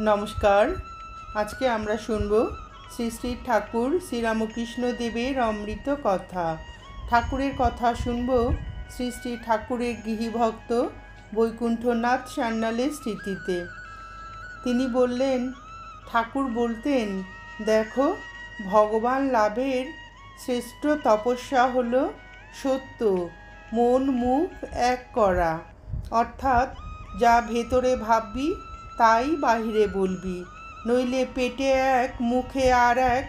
নমস্কার। আজকে আমরা শুনব শ্রী শ্রী ঠাকুর শ্রীরামকৃষ্ণ দেবের অমৃত কথা। ঠাকুরের কথা শুনব শ্রী শ্রী ঠাকুরের গৃহীভক্ত বৈকুণ্ঠনাথ সান্যালের স্মৃতিতে। তিনি বললেন, ঠাকুর বলতেন, দেখো, ভগবান লাভের শ্রেষ্ঠ তপস্যা হলো সত্য মন মুখ এক করা, অর্থাৎ যা ভেতরে ভাববি তাই বাহিরে বলবি, নইলে পেটে এক মুখে আর এক,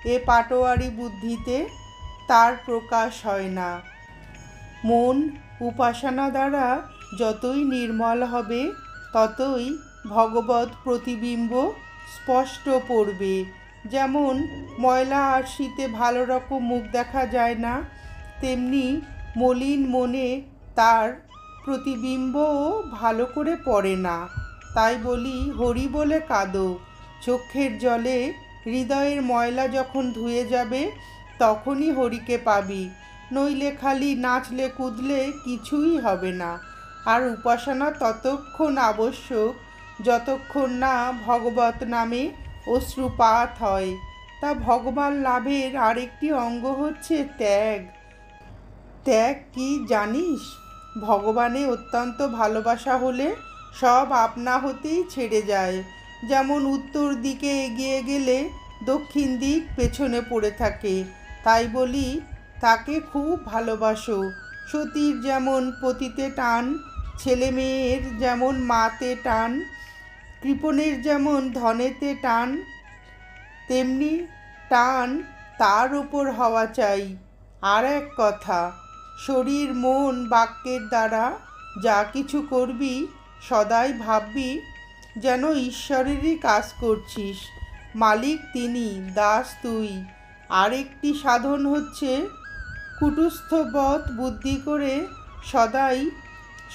এ পাটোয়ারি বুদ্ধিতে তার প্রকাশ হয় না। মন উপাসনা দ্বারা যতই নির্মল হবে ততই ভগবৎ প্রতিবিম্ব স্পষ্ট পড়বে। যেমন ময়লা আরশিতে ভালো রকম মুখ দেখা যায় না, তেমনি মলিন মনে তার প্রতিবিম্বও ভালো করে পড়ে না। তাই বলি, হরি বলে কাঁদো। চোখের জলে হৃদয়ের ময়লা যখন ধুয়ে যাবে তখনই হরিকে পাবি, নইলে খালি নাচলে কুদলে কিছুই হবে না। আর উপাসনা ততক্ষণ আবশ্যক যতক্ষণ না ভগবত নামে অশ্রুপাত হয়। তা ভগবান লাভের আরেকটি অঙ্গ হচ্ছে ত্যাগ। ত্যাগ কি জানিস? ভগবানে অত্যন্ত ভালোবাসা হলে সব আপনা হতেই ছেড়ে যায়। যেমন উত্তর দিকে এগিয়ে গেলে দক্ষিণ দিক পেছনে পড়ে থাকে। তাই বলি, তাকে খুব ভালোবাসো। সতীর যেমন পতিতে টান, ছেলে মেয়ের যেমন মাতে টান, কৃপণের যেমন ধনেতে টান, তেমনি টান তার ওপর হওয়া চাই। আর এক কথা, শরীর মন বাক্যের দ্বারা যা কিছু করবি সদাই ভাববি যেন ঈশ্বরেরই কাজ করছিস, মালিক তিনি, দাস তুই। আর একটি সাধন হচ্ছে কুটস্থবৎ বুদ্ধি করে সদাই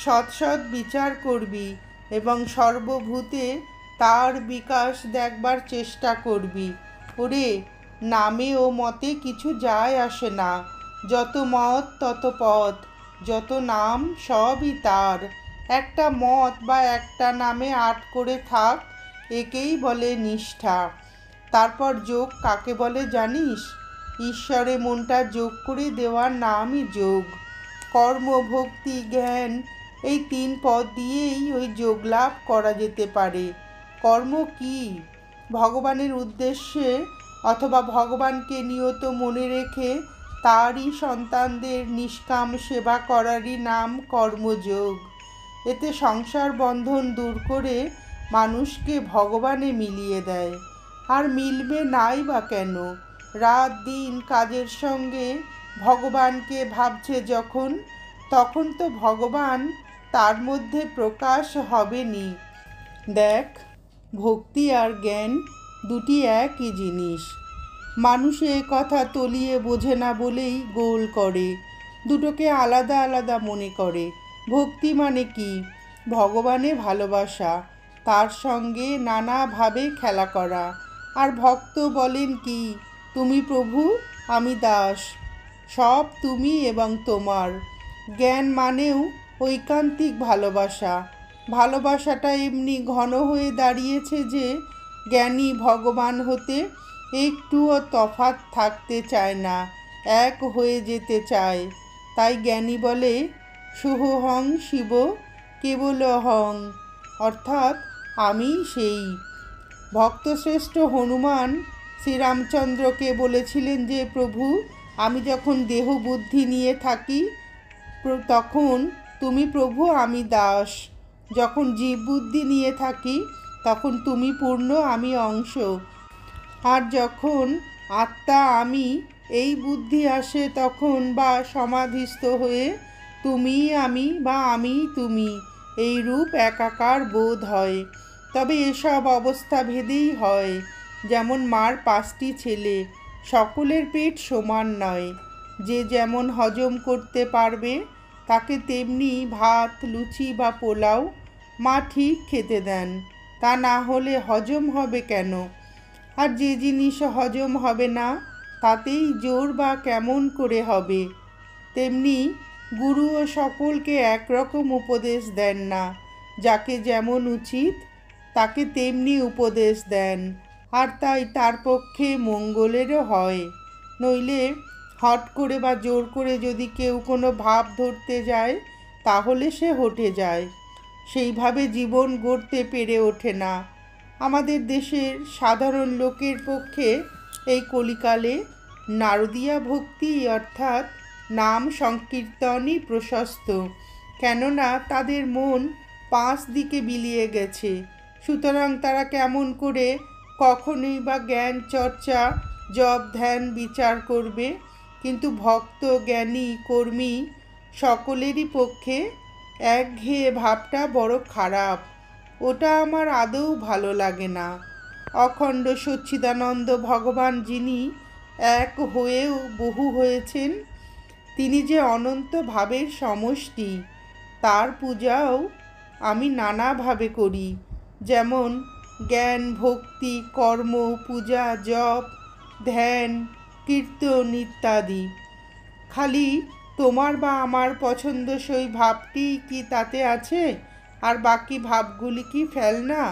সৎ বিচার করবি এবং সর্বভূতে তার বিকাশ দেখবার চেষ্টা করবি। ওরে, নামে ও মতে কিছু যায় আসে না, যত মত তত পথ, যত নাম সবই তার। একটা মত বা একটা নামে আট করে থাক, একেই বলে নিষ্ঠা। তারপর যোগ কাকে বলে জানিস? ঈশ্বরে মনটা যোগ করে দেওয়ার নামই যোগ। কর্ম, ভক্তি, জ্ঞান এই তিন পদ দিয়েই ওই যোগ লাভ করা যেতে পারে। কর্ম কি? ভগবানের উদ্দেশ্যে অথবা ভগবানকে নিয়ত মনে রেখে তারই সন্তানদের নিষ্কাম সেবা করারই নাম কর্মযোগ। এতে সংসার বন্ধন দূর করে মানুষকে ভগবানে মিলিয়ে দেয়। আর মিলবে নাই বা কেন? রাত দিন কাজের সঙ্গে ভগবানকে ভাবছে যখন, তখন তো ভগবান তার মধ্যে প্রকাশ হবেনি। দেখ, ভক্তি আর জ্ঞান দুটি একই জিনিস। মানুষ এ কথা তলিয়ে বোঝে না বলেই গোল করে, দুটোকে আলাদা আলাদা মনে করে। ভক্তি মানে কি? ভগবানে ভালোবাসা, তার সঙ্গে নানাভাবে খেলা করা। আর ভক্ত বলেন কি, তুমি প্রভু, আমি দাস, সব তুমি এবং তোমার। জ্ঞান মানেও ঐকান্তিক ভালোবাসা। ভালোবাসাটা এমনি ঘন হয়ে দাঁড়িয়েছে যে জ্ঞানী ভগবান হতে একটুও তফাৎ থাকতে চায় না, এক হয়ে যেতে চায়। তাই জ্ঞানী বলে, সোহং শিব কেবলহং, অর্থাৎ আমি সেই। ভক্তশ্রেষ্ঠ হনুমান শ্রীরামচন্দ্রকে বলেছিলেন যে, প্রভু, আমি যখন দেহ বুদ্ধি নিয়ে থাকি তখন তুমি প্রভু, আমি দাস। যখন জীব বুদ্ধি নিয়ে থাকি তখন তুমি পূর্ণ, আমি অংশ। আর যখন আত্মা আমি এই বুদ্ধি আসে তখন বা সমাধিস্থ হয়ে তুমি আমি বা আমি তুমি এই রূপ একাকার বোধ হয়। তবে এসব অবস্থা ভেদেই হয়। যেমন মার 5টি ছেলে, সকলের পেট সমান নয়। যে যেমন হজম করতে পারবে তাকে তেমনি ভাত, লুচি বা পোলাও মা ঠিক খেতে দেন। তা না হলে হজম হবে কেন? আর যে জিনিস হজম হবে না তাতেই জোর বা কেমন করে হবে? তেমনি গুরুও সকলকে একরকম উপদেশ দেন না। যাকে যেমন উচিত তাকে তেমনি উপদেশ দেন, আর তাই তার পক্ষে মঙ্গলেরও হয়। নইলে হট করে বা জোর করে যদি কেউ কোনো ভাব ধরতে যায়, তাহলে সে হটে যায়, সেইভাবে জীবন গড়তে পেরে ওঠে না। আমাদের দেশের সাধারণ লোকের পক্ষে এই কলিকালে নারদীয়া ভক্তি অর্থাৎ নাম সংকীর্তনই প্রশস্ত, কেননা তাদের মন 5 দিকে বিলিয়ে গেছে। সুতরাং তারা কেমন করে কখনোই বা জ্ঞান চর্চা, জপ, ধ্যান, বিচার করবে? কিন্তু ভক্ত, জ্ঞানী, কর্মী সকলেরই পক্ষে একঘেয়ে ভাবটা বড় খারাপ। ওটা আমার আদৌ ভালো লাগে না। অখণ্ড সচ্চিদানন্দ ভগবান যিনি এক হয়েও বহু হয়েছেন, তিনি যে অনন্ত ভাবের সমষ্টি, তার পূজাও আমি নানাভাবে করি, যেমন জ্ঞান, ভক্তি, কর্ম, পূজা, জপ, ধ্যান, কীর্তন ইত্যাদি। খালি তোমার বা আমার পছন্দসই ভাবটি কি তাতে আছে, আর বাকি ভাবগুলি কি ফেলনা?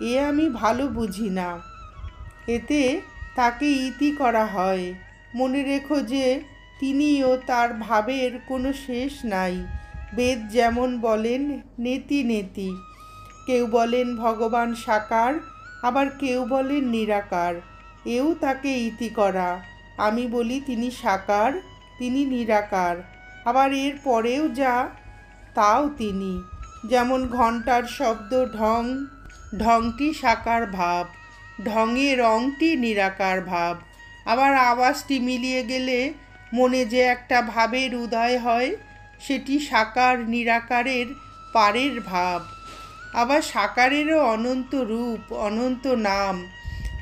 এ আমি ভালো বুঝি না। এতে তাকে ইতি করা হয়। মনে রেখো যে তিনিও তার ভাবের কোনো শেষ নাই। বেদ যেমন বলেন নেতি নেতি, কেউ বলেন ভগবান সাকার, আবার কেউ বলেন নিরাকার, এও তাকে ইতি করা। আমি বলি তিনি সাকার, তিনি নিরাকার, আবার এর পরেও যা তাও তিনি। যেমন ঘণ্টার শব্দ ঢং, ঢংটি সাকার ভাব, ঢঙে রংটি নিরাকার ভাব। আবার আওয়াজটি মিলিয়ে গেলে মনে যে একটা ভাবের উদয় হয়, সেটি সাকার নিরাকারের পারের ভাব। আবার সাকারেরও অনন্ত রূপ, অনন্ত নাম।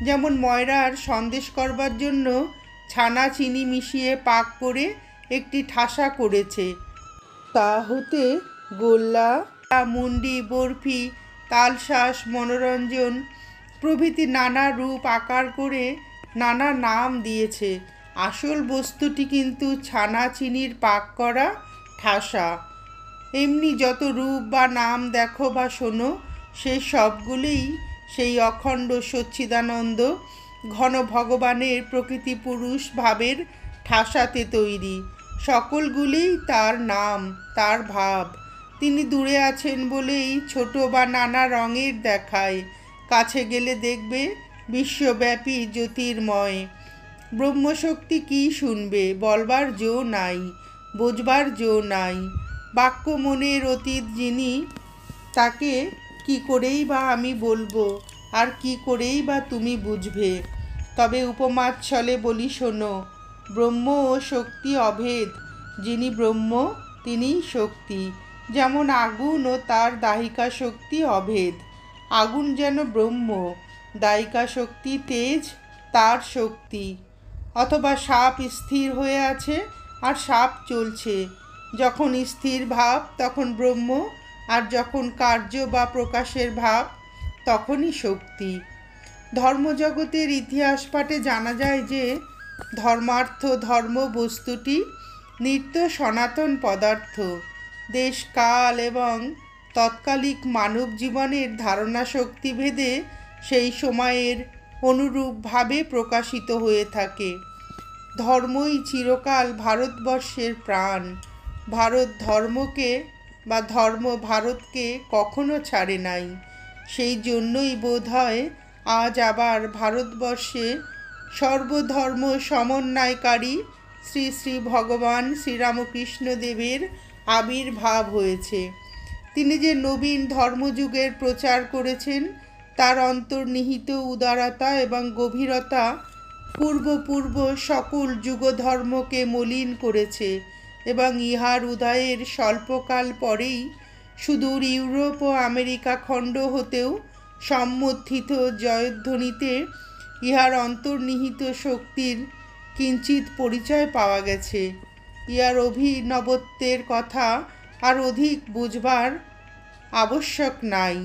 যেমন ময়রার সন্দেশ করবার জন্য ছানা চিনি মিশিয়ে পাক করে একটি ঠাসা করেছে, তা হতে গোল্লা, মুন্ডি, বরফি, তালশাঁস, মনোরঞ্জন প্রভৃতি নানা রূপ আকার করে নানা নাম দিয়েছে। আসল বস্তুটি কিন্তু ছানা চিনির পাক করা ঠাসা। এমনি যত রূপ বা নাম দেখো বা শোনো, সেই সবগুলিই সেই অখণ্ড সচ্চিদানন্দ ঘন ভগবানের প্রকৃতি পুরুষ ভাবের ঠাসাতে তৈরি। সকলগুলিই তার নাম, তার ভাব। তিনি দূরে আছেন বলেই ছোট বা নানা রঙের দেখায়, কাছে গেলে দেখবে বিশ্বব্যাপী জ্যোতির্ময়। ব্রহ্মশক্তি কি শুনবে, বলবার জো নাই, বোঝবার জো নাই। বাক্য মনের অতীত যিনি, তাকে কি করেই বা আমি বলবো, আর কি করেই বা তুমি বুঝবে? তবে উপমাচ্ছলে বলি শোনো, ব্রহ্ম ও শক্তি অভেদ। যিনি ব্রহ্ম তিনিই শক্তি। যেমন আগুন ও তার দাহিকা শক্তি অভেদ। আগুন যেন ব্রহ্ম, দাহিকা শক্তি তেজ, তার শক্তি। অথবা সাপ স্থির হয়ে আছে আর সাপ চলছে, যখন স্থির ভাব তখন ব্রহ্ম, আর যখন কার্য বা প্রকাশের ভাব তখনই শক্তি। ধর্মজগতের ইতিহাস পাঠে জানা যায় যে ধর্মার্থ ধর্ম বস্তুটি নিত্য সনাতন পদার্থ। দেশ, কাল এবং তৎকালিক মানব জীবনের ধারণা শক্তি ভেদে সেই সময়ের অনুরূপভাবে প্রকাশিত হয়ে থাকে। ধর্মই চিরকাল ভারতবর্ষের প্রাণ। ভারত ধর্মকে বা ধর্ম ভারতকে কখনো ছাড়ে নাই। সেই জন্যই বোধ হয় আজ আবার ভারতবর্ষে সর্বধর্ম সমন্বয়কারী শ্রী শ্রী ভগবান শ্রীরামকৃষ্ণদেবের আবির্ভাব হয়েছে। তিনি যে নবীন ধর্মযুগের প্রচার করেছেন, তার অন্তর্নিহিত উদারতা এবং গভীরতা পূর্ব সকল যুগধর্মকে মলিন করেছে, এবং ইহার উদয়ের স্বল্পকাল পরেই সুদূর ইউরোপ ও আমেরিকা খণ্ড হতেও সম্মথিত জয়ধ্বনিতে ইহার অন্তর্নিহিত শক্তির কিঞ্চিৎ পরিচয় পাওয়া গেছে। ইহার অভিনবত্বের কথা আর অধিক বুঝবার আবশ্যক নাই।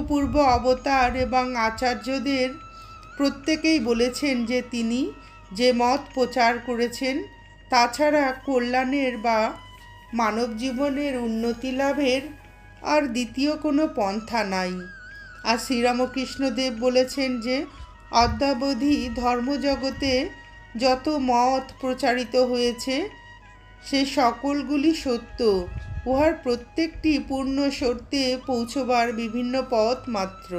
পূর্ব অবতার এবং আচার্যদের প্রত্যেকেই বলেছেন যে তিনি যে মত প্রচার করেছেন, তাছাড়া কল্যাণের বা মানব জীবনের উন্নতি লাভের আর দ্বিতীয় কোনো পন্থা নাই। আর শ্রীরামকৃষ্ণদেব বলেছেন যে অদ্যাবধি ধর্মজগতে যত মত প্রচারিত হয়েছে সে সকলগুলি সত্য, উহার প্রত্যেকটি পূর্ণ সত্যে পৌঁছবার বিভিন্ন পথ মাত্র।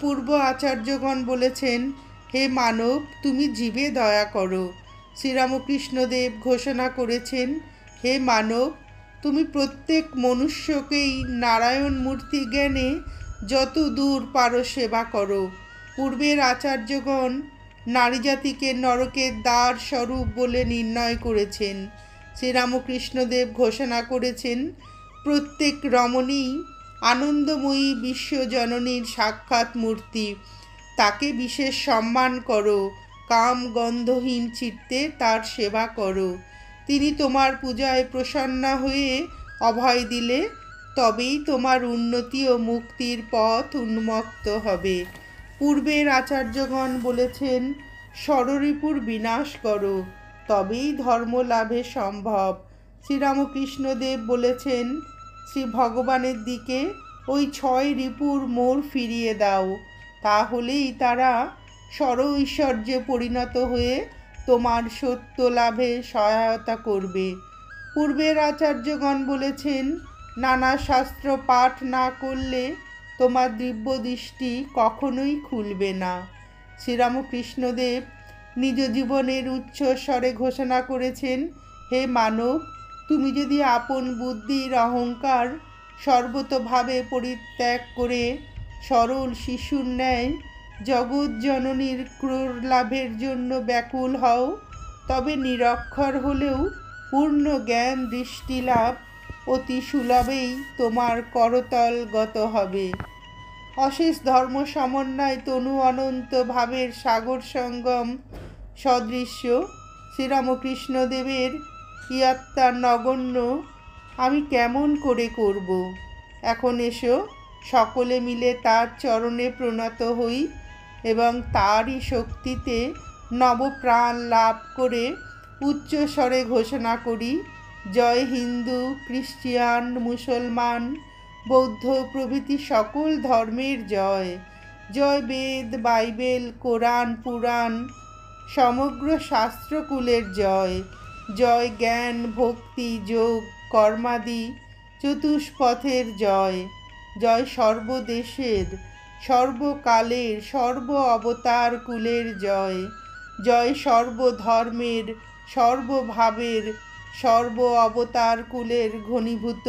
পূর্ব আচার্যগণ বলেছেন, হে মানব, তুমি জীবে দয়া করো। শ্রীরামকৃষ্ণদেব ঘোষণা করেছেন, হে মানব, তুমি প্রত্যেক মনুষ্যকেই নারায়ণ মূর্তি জ্ঞানে যত দূর পারো সেবা করো। পূর্বের আচার্যগণ নারীজাতিকে নরকের দ্বার স্বরূপ বলে নির্ণয় করেছেন। শ্রীরামকৃষ্ণদেব ঘোষণা করেছেন, প্রত্যেক রমণী আনন্দময়ী বিশ্বজননীর সাক্ষাৎ মূর্তি, তাকে বিশেষ সম্মান করো, কাম গন্ধহীন চিত্তে তার সেবা করো। তিনি তোমার পূজায় প্রসন্না হয়ে অভয় দিলে তবেই তোমার উন্নতি ও মুক্তির পথ উন্মুক্ত হবে। পূর্বের আচার্যগণ বলেছেন, ষড়রিপুর বিনাশ করো, তবেই ধর্ম লাভে সম্ভব। শ্রীরামকৃষ্ণদেব বলেছেন, শ্রী ভগবানের দিকে ওই 6 রিপুর মোড় ফিরিয়ে দাও, তাহলেই তারা ষড়ৈশ্বর্যে পরিণত হয়ে তোমার সত্য লাভে সহায়তা করবে। পূর্বের আচার্যগণ বলেছেন, নানা শাস্ত্র পাঠ না করলে তোমার দিব্য দৃষ্টি কখনোই খুলবে না। শ্রীরামকৃষ্ণদেব নিজ জীবনের উচ্চ স্বরে ঘোষণা করেছেন, হে মানব, তুমি যদি আপন বুদ্ধির অহংকার সর্বতোভাবে পরিত্যাগ করে সরল শিশুর ন্যায় জগৎ জননীর ক্রোড় লাভের জন্য ব্যাকুল হও, তবে নিরক্ষর হলেও পূর্ণ জ্ঞান দৃষ্টি লাভ অতি সুলভেই তোমার করতলগত হবে। অশেষ ধর্ম সমন্বয় তনু অনন্ত ভাবের সাগর সঙ্গম সদৃশ্য শ্রীরামকৃষ্ণদেবের ইয়াত্তা নগণ্য আমি কেমন করে করব। এখন এসো সকলে মিলে তার চরণে প্রণত হই এবং তারই শক্তিতে নবপ্রাণ লাভ করে উচ্চস্বরে ঘোষণা করি, জয় হিন্দু, খ্রিস্টিয়ান, মুসলমান, বৌদ্ধ প্রভৃতি সকল ধর্মের জয়। জয় বেদ, বাইবেল, কোরআন, পুরাণ, সমগ্র শাস্ত্রকুলের জয়। জয় জ্ঞান, ভক্তি, যোগ, কর্মাদি চতুষ্পথের জয়। জয় সর্বদেশের, সর্বকালের, সর্ব অবতার কুলের জয়। জয় সর্বধর্মের, সর্বভাবের, সর্ব অবতার কুলের ঘনীভূত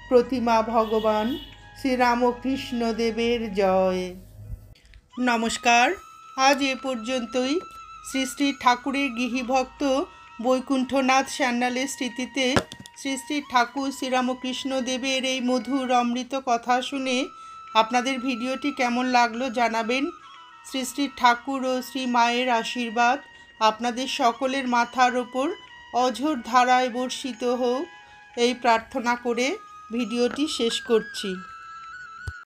প্রতিমা ভগবান শ্রীরামকৃষ্ণদেবের জয়। নমস্কার, আজ এ পর্যন্তই। শ্রী শ্রী ঠাকুরের গৃহীভক্ত বৈকুণ্ঠনাথ সান্যালের স্মৃতিতে শ্রী শ্রী ঠাকুর শ্রীরামকৃষ্ণদেবের এই মধুর অমৃত কথা শুনে আপনাদের ভিডিওটি কেমন লাগলো জানাবেন। শ্রী শ্রী ঠাকুর ও শ্রী মায়ের আশীর্বাদ আপনাদের সকলের মাথার ওপর অঝোর ধারায় বর্ষিত হোক, এই প্রার্থনা করে ভিডিওটি শেষ করছি।